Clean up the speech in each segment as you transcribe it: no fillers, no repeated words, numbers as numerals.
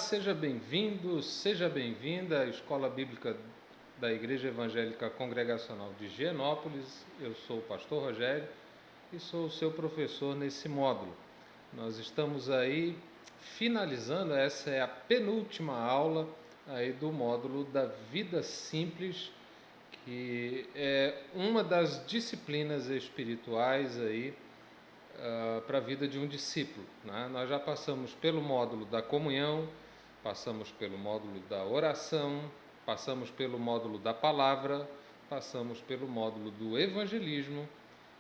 seja bem-vindo, seja bem-vinda à Escola Bíblica da Igreja Evangélica Congregacional de Higienópolis. Eu sou o pastor Rogério e sou o seu professor nesse módulo. Nós estamos aí finalizando, essa é a penúltima aula aí do módulo da Vida Simples, que é uma das disciplinas espirituais aí para a vida de um discípulo, né? Nós já passamos pelo módulo da comunhão, passamos pelo módulo da oração, passamos pelo módulo da palavra, passamos pelo módulo do evangelismo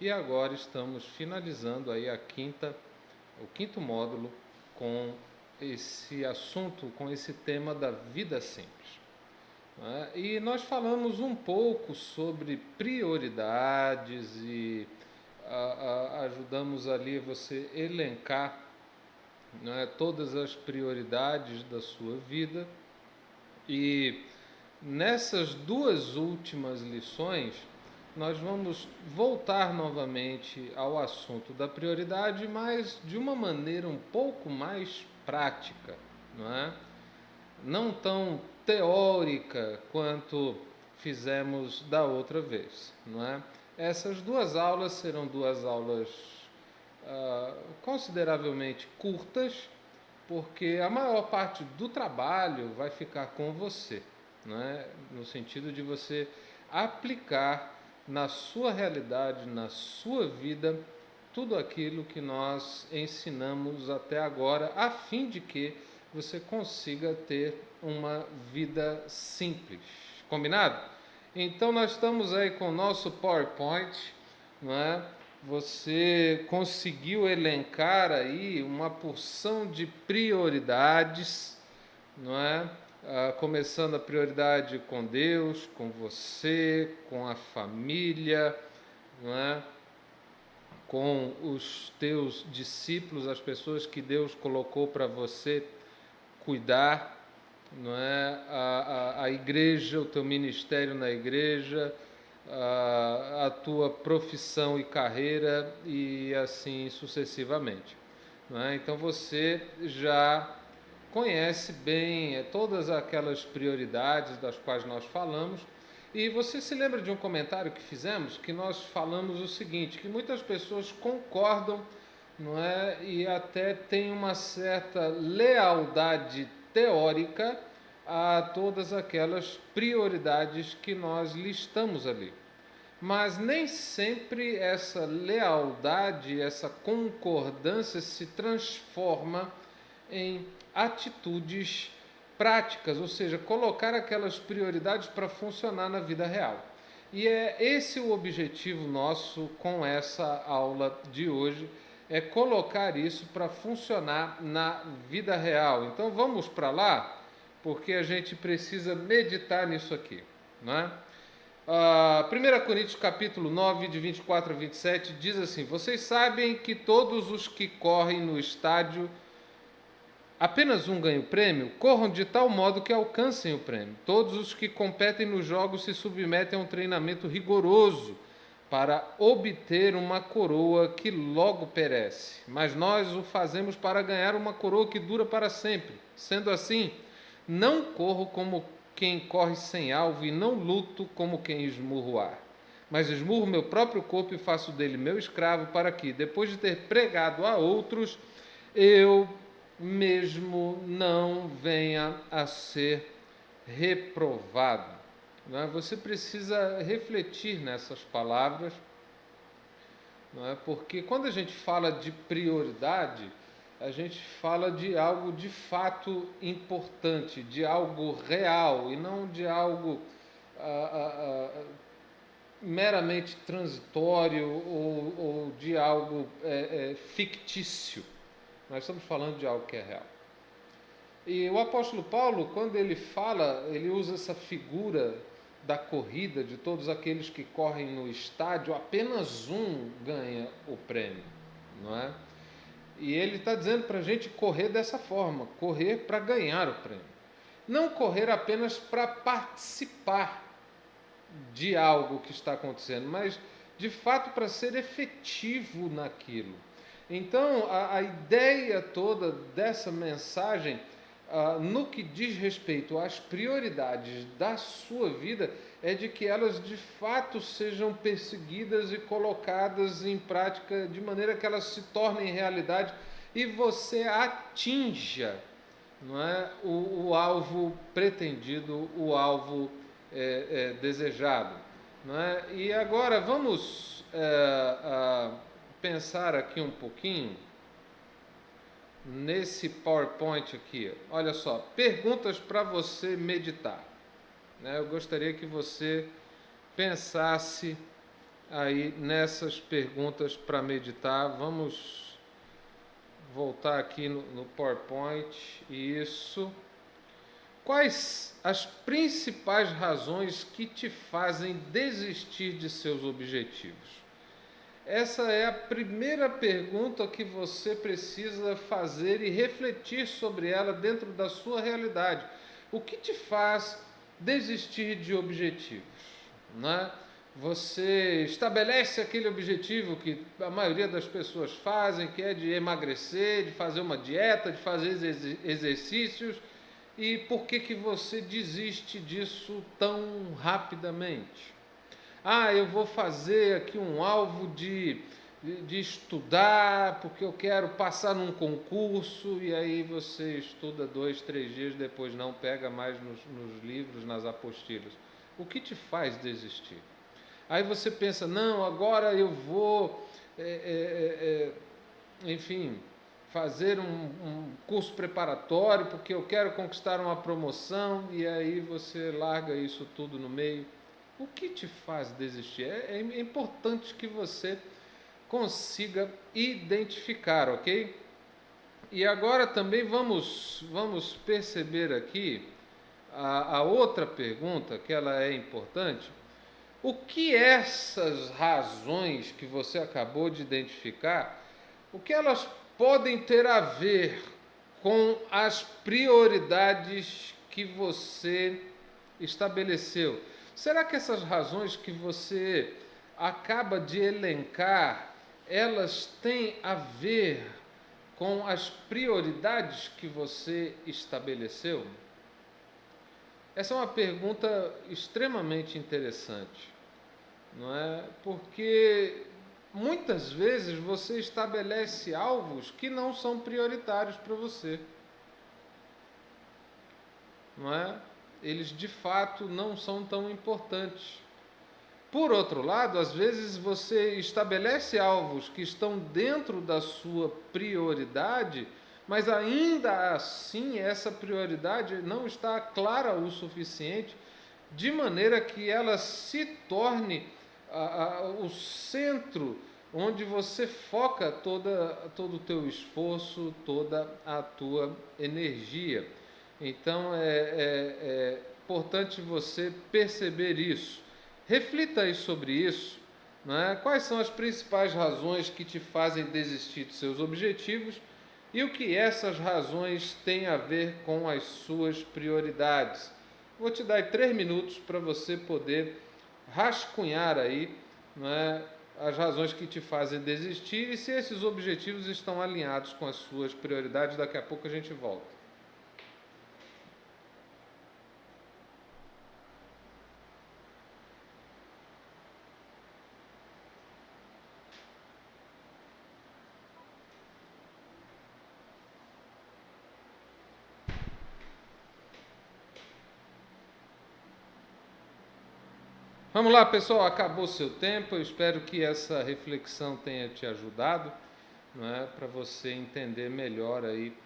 e agora estamos finalizando aí o quinto módulo com esse assunto, com esse tema da vida simples, né? E nós falamos um pouco sobre prioridades e ajudamos ali você elencar, né, todas as prioridades da sua vida. E nessas duas últimas lições nós vamos voltar novamente ao assunto da prioridade, mas de uma maneira um pouco mais prática, não é? Não tão teórica quanto fizemos da outra vez, não é? Essas duas aulas serão duas aulas consideravelmente curtas, porque a maior parte do trabalho vai ficar com você, né? No sentido de você aplicar na sua realidade, na sua vida, tudo aquilo que nós ensinamos até agora, a fim de que você consiga ter uma vida simples. Combinado? Então nós estamos aí com o nosso PowerPoint, não é? Você conseguiu elencar aí uma porção de prioridades, não é? Começando a prioridade com Deus, com você, com a família, não é? Com os teus discípulos, as pessoas que Deus colocou para você cuidar, não é? A igreja, o teu ministério na igreja, a tua profissão e carreira e assim sucessivamente, não é? Então você já conhece bem todas aquelas prioridades das quais nós falamos. E você se lembra de um comentário que fizemos, que nós falamos o seguinte, que muitas pessoas concordam, não é? E até tem uma certa lealdade teórica a todas aquelas prioridades que nós listamos ali. Mas nem sempre essa lealdade, essa concordância se transforma em atitudes práticas, ou seja, colocar aquelas prioridades para funcionar na vida real. E é esse o objetivo nosso com essa aula de hoje, é colocar isso para funcionar na vida real. Então vamos para lá, porque a gente precisa meditar nisso aqui, não é? 1 Coríntios capítulo 9, de 24 a 27, diz assim: vocês sabem que todos os que correm no estádio, apenas um ganha o prêmio, corram de tal modo que alcancem o prêmio. Todos os que competem nos jogos se submetem a um treinamento rigoroso para obter uma coroa que logo perece. Mas nós o fazemos para ganhar uma coroa que dura para sempre. Sendo assim, não corro como quem corre sem alvo e não luto como quem esmurra o ar. Mas esmurro meu próprio corpo e faço dele meu escravo, para que, depois de ter pregado a outros, eu mesmo não venha a ser reprovado. Não é? Você precisa refletir nessas palavras, não é? Porque quando a gente fala de prioridade, a gente fala de algo de fato importante, de algo real e não de algo meramente transitório ou de algo fictício. Nós estamos falando de algo que é real. E o apóstolo Paulo, quando ele fala, ele usa essa figura da corrida, de todos aqueles que correm no estádio, apenas um ganha o prêmio, não é? E ele está dizendo para a gente correr dessa forma, correr para ganhar o prêmio. Não correr apenas para participar de algo que está acontecendo, mas de fato para ser efetivo naquilo. Então, a ideia toda dessa mensagem no que diz respeito às prioridades da sua vida, é de que elas de fato sejam perseguidas e colocadas em prática de maneira que elas se tornem realidade e você atinja, não é, o alvo pretendido, o alvo desejado. Não é? E agora vamos pensar aqui um pouquinho nesse PowerPoint aqui. Olha só, perguntas para você meditar. Né? Eu gostaria que você pensasse aí nessas perguntas para meditar. Vamos voltar aqui no PowerPoint. Isso. Quais as principais razões que te fazem desistir de seus objetivos? Essa é a primeira pergunta que você precisa fazer e refletir sobre ela dentro da sua realidade. O que te faz desistir de objetivos? Né? Você estabelece aquele objetivo que a maioria das pessoas fazem, que é de emagrecer, de fazer uma dieta, de fazer exercícios. E por que você desiste disso tão rapidamente? Eu vou fazer aqui um alvo de estudar, porque eu quero passar num concurso, e aí você estuda 2, 3 dias, depois não pega mais nos livros, nas apostilas. O que te faz desistir? Aí você pensa, não, agora eu vou, enfim, fazer um curso preparatório, porque eu quero conquistar uma promoção, e aí você larga isso tudo no meio. O que te faz desistir? É importante que você consiga identificar, ok? E agora também vamos perceber aqui a outra pergunta, que ela é importante. O que essas razões que você acabou de identificar, o que elas podem ter a ver com as prioridades que você estabeleceu? Será que essas razões que você acaba de elencar, elas têm a ver com as prioridades que você estabeleceu? Essa é uma pergunta extremamente interessante, não é? Porque muitas vezes você estabelece alvos que não são prioritários para você, não é? Eles de fato não são tão importantes. Por outro lado, às vezes você estabelece alvos que estão dentro da sua prioridade, mas ainda assim essa prioridade não está clara o suficiente, de maneira que ela se torne o centro onde você foca todo o teu esforço, toda a tua energia. Então é importante você perceber isso. Reflita aí sobre isso, né? Quais são as principais razões que te fazem desistir dos seus objetivos e o que essas razões têm a ver com as suas prioridades. Vou te dar 3 minutos para você poder rascunhar aí, né, as razões que te fazem desistir e se esses objetivos estão alinhados com as suas prioridades. Daqui a pouco a gente volta. Vamos lá, pessoal, acabou o seu tempo. Eu espero que essa reflexão tenha te ajudado, não é, para você entender melhor aí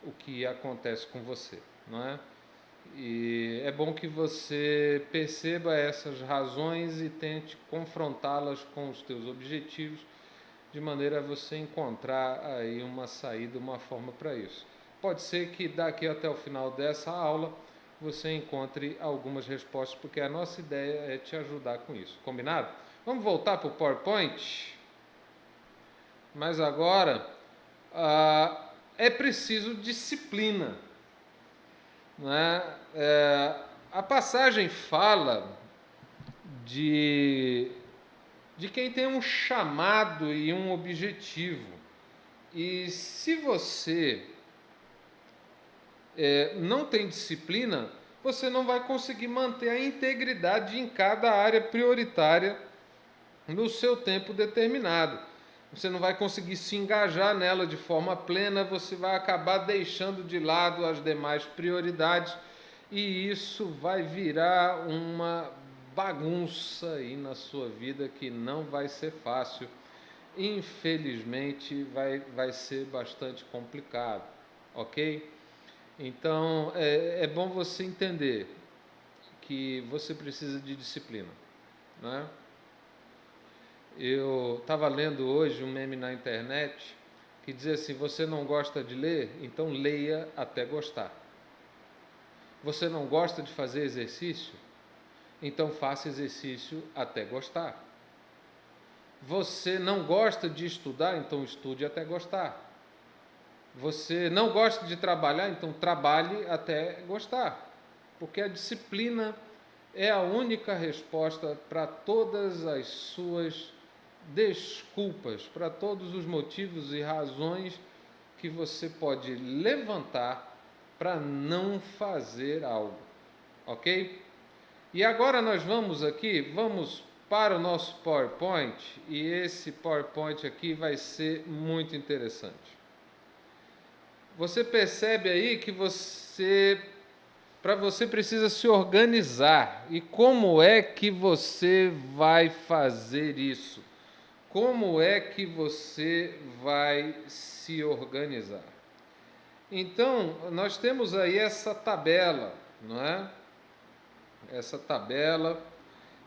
o que acontece com você, não é? E é bom que você perceba essas razões e tente confrontá-las com os teus objetivos, de maneira a você encontrar aí uma saída, uma forma para isso. Pode ser que daqui até o final dessa aula você encontre algumas respostas, porque a nossa ideia é te ajudar com isso. Combinado? Vamos voltar para o PowerPoint? Mas agora é preciso disciplina. Né? A passagem fala de quem tem um chamado e um objetivo. E se você não tem disciplina, você não vai conseguir manter a integridade em cada área prioritária no seu tempo determinado. Você não vai conseguir se engajar nela de forma plena, você vai acabar deixando de lado as demais prioridades e isso vai virar uma bagunça aí na sua vida que não vai ser fácil. Infelizmente, vai ser bastante complicado, ok? Então, é bom você entender que você precisa de disciplina, né? Eu estava lendo hoje um meme na internet que dizia assim: você não gosta de ler? Então leia até gostar. Você não gosta de fazer exercício? Então faça exercício até gostar. Você não gosta de estudar? Então estude até gostar. Você não gosta de trabalhar? Então trabalhe até gostar. Porque a disciplina é a única resposta para todas as suas desculpas, para todos os motivos e razões que você pode levantar para não fazer algo, ok? E agora nós vamos para o nosso PowerPoint, e esse PowerPoint aqui vai ser muito interessante. Você percebe aí que para você precisa se organizar. E como é que você vai fazer isso? Como é que você vai se organizar? Então, nós temos aí essa tabela, não é? Essa tabela.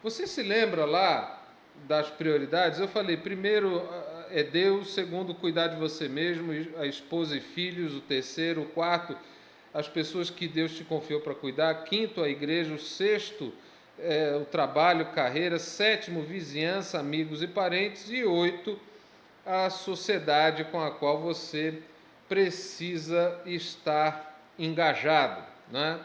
Você se lembra lá das prioridades? Eu falei, primeiro é Deus, segundo, cuidar de você mesmo, a esposa e filhos, o terceiro, o quarto, as pessoas que Deus te confiou para cuidar, quinto, a igreja, o sexto, o trabalho, carreira, sétimo, vizinhança, amigos e parentes, e oito, a sociedade com a qual você precisa estar engajado, né?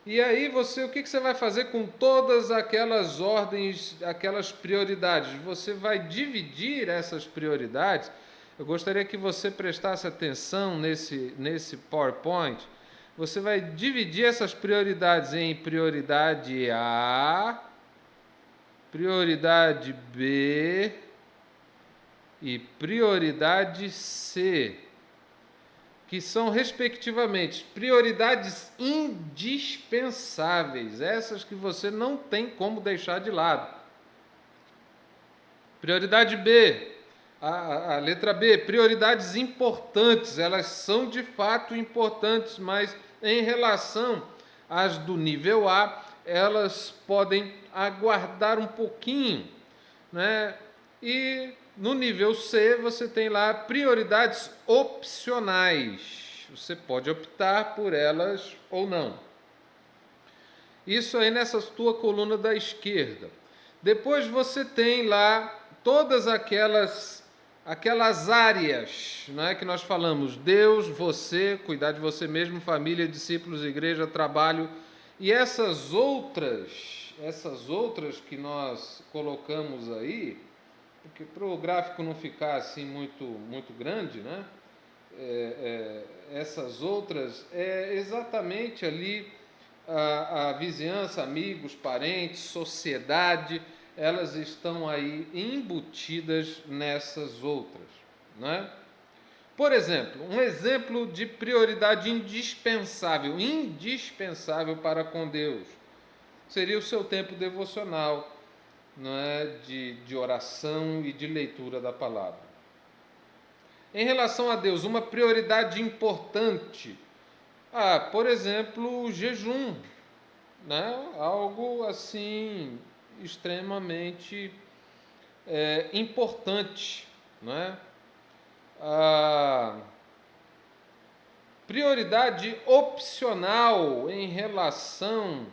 E aí o que você vai fazer com todas aquelas ordens, aquelas prioridades? Você vai dividir essas prioridades. Eu gostaria que você prestasse atenção nesse PowerPoint. Você vai dividir essas prioridades em prioridade A, prioridade B e prioridade C, que são, respectivamente, prioridades indispensáveis, essas que você não tem como deixar de lado. Prioridade B, a letra B, prioridades importantes, elas são de fato importantes, mas em relação às do nível A, elas podem aguardar um pouquinho, né? E no nível C, você tem lá prioridades opcionais. Você pode optar por elas ou não. Isso aí nessa tua coluna da esquerda. Depois você tem lá todas aquelas áreas, né, que nós falamos: Deus, você, cuidar de você mesmo, família, discípulos, igreja, trabalho. E essas outras que nós colocamos aí, porque para o gráfico não ficar assim muito grande, né? Essas outras é exatamente ali a vizinhança, amigos, parentes, sociedade, elas estão aí embutidas nessas outras, né? Por exemplo, um exemplo de prioridade indispensável para com Deus, seria o seu tempo devocional, não é? de oração e de leitura da palavra. Em relação a Deus, uma prioridade importante, por exemplo, o jejum, né? Algo assim extremamente importante, né? Prioridade opcional em relação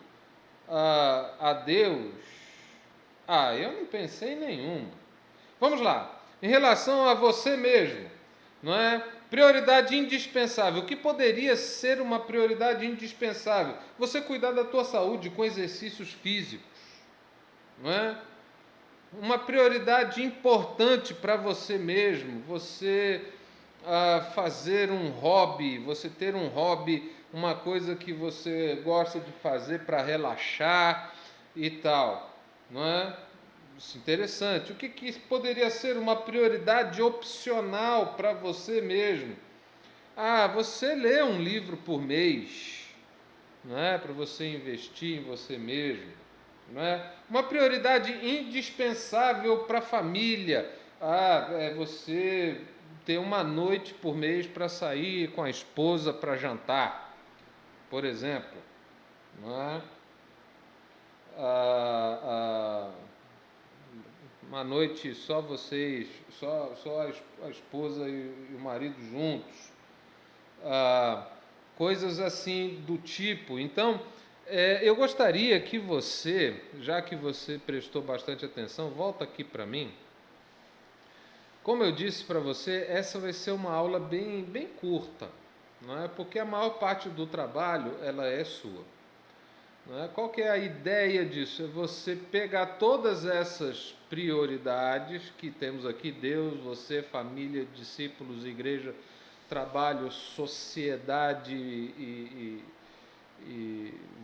a Deus. Eu não pensei em nenhuma. Vamos lá. Em relação a você mesmo, não é? Prioridade indispensável. O que poderia ser uma prioridade indispensável? Você cuidar da tua saúde com exercícios físicos, não é? Uma prioridade importante para você mesmo, você fazer um hobby, você ter um hobby uma coisa que você gosta de fazer para relaxar e tal, não é? Isso é interessante. O que poderia ser uma prioridade opcional para você mesmo? Ah, você lê um livro por mês, não é? Para você investir em você mesmo, não é? Uma prioridade indispensável para a família. Ah, é você ter uma noite por mês para sair com a esposa para jantar, por exemplo, não é? Ah, ah, uma noite só vocês, só a esposa e o marido juntos, ah, coisas assim do tipo. Então, eu gostaria que você, já que você prestou bastante atenção, volta aqui para mim. Como eu disse para você, essa vai ser uma aula bem curta, não é? Porque a maior parte do trabalho ela é sua. Não é? Qual que é a ideia disso? É você pegar todas essas prioridades que temos aqui, Deus, você, família, discípulos, igreja, trabalho, sociedade e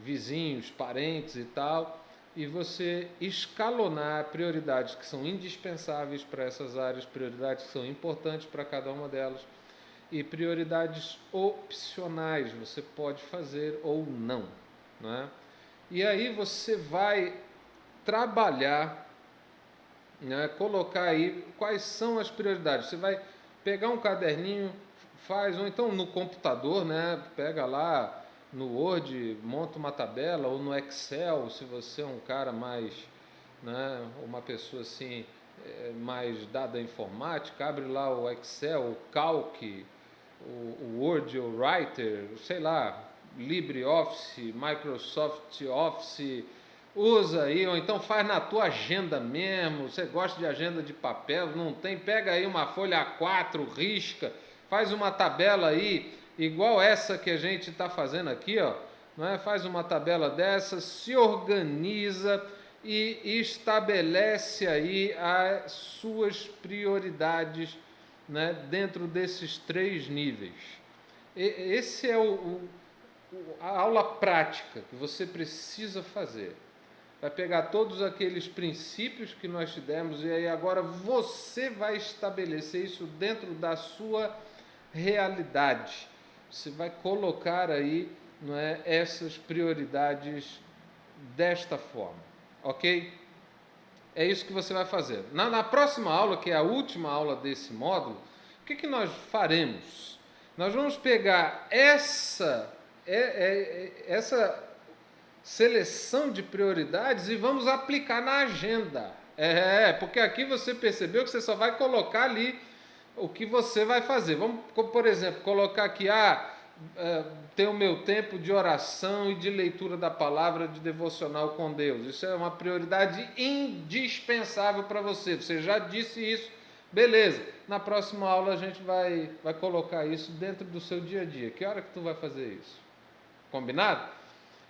vizinhos, parentes e tal, e você escalonar prioridades que são indispensáveis para essas áreas, prioridades que são importantes para cada uma delas, e prioridades opcionais, você pode fazer ou não, não é? E aí você vai trabalhar, né, colocar aí quais são as prioridades. Você vai pegar um caderninho, faz, ou então no computador, né, pega lá no Word, monta uma tabela, ou no Excel, se você é um cara mais, né, uma pessoa assim, mais dada à informática, abre lá o Excel, o Calc, o Word, o Writer, sei lá, LibreOffice, Microsoft Office, usa aí, ou então faz na tua agenda mesmo. Você gosta de agenda de papel, não tem? Pega aí uma folha A4, risca, faz uma tabela aí, igual essa que a gente está fazendo aqui, ó, não é? Faz uma tabela dessa, se organiza e estabelece aí as suas prioridades, né, dentro desses 3 níveis. Esse é a aula prática que você precisa fazer. Vai pegar todos aqueles princípios que nós te demos e aí agora você vai estabelecer isso dentro da sua realidade. Você vai colocar aí, não é, essas prioridades desta forma, ok? É isso que você vai fazer. Na próxima aula, que é a última aula desse módulo, o que nós faremos? Nós vamos pegar essa seleção de prioridades e vamos aplicar na agenda. Porque aqui você percebeu que você só vai colocar ali o que você vai fazer. Vamos, por exemplo, colocar aqui, ter o meu tempo de oração e de leitura da palavra, de devocional com Deus. Isso é uma prioridade indispensável para você. Você já disse isso, beleza. Na próxima aula a gente vai colocar isso dentro do seu dia a dia. Que hora que tu vai fazer isso? Combinado?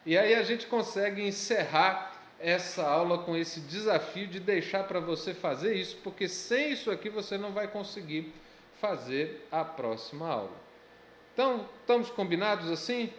E aí a gente consegue encerrar essa aula com esse desafio de deixar para você fazer isso, porque sem isso aqui você não vai conseguir fazer a próxima aula. Então, estamos combinados assim?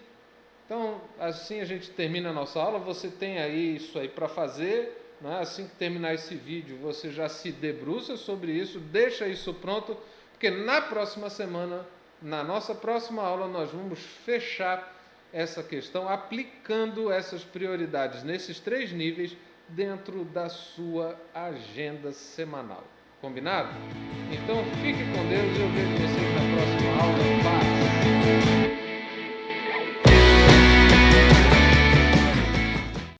Então, assim a gente termina a nossa aula. Você tem aí isso aí para fazer, né? Assim que terminar esse vídeo, você já se debruça sobre isso, deixa isso pronto, porque na próxima semana, na nossa próxima aula, nós vamos fechar essa questão aplicando essas prioridades nesses 3 níveis dentro da sua agenda semanal. Combinado? Então, fique com Deus e eu vejo vocês na próxima aula.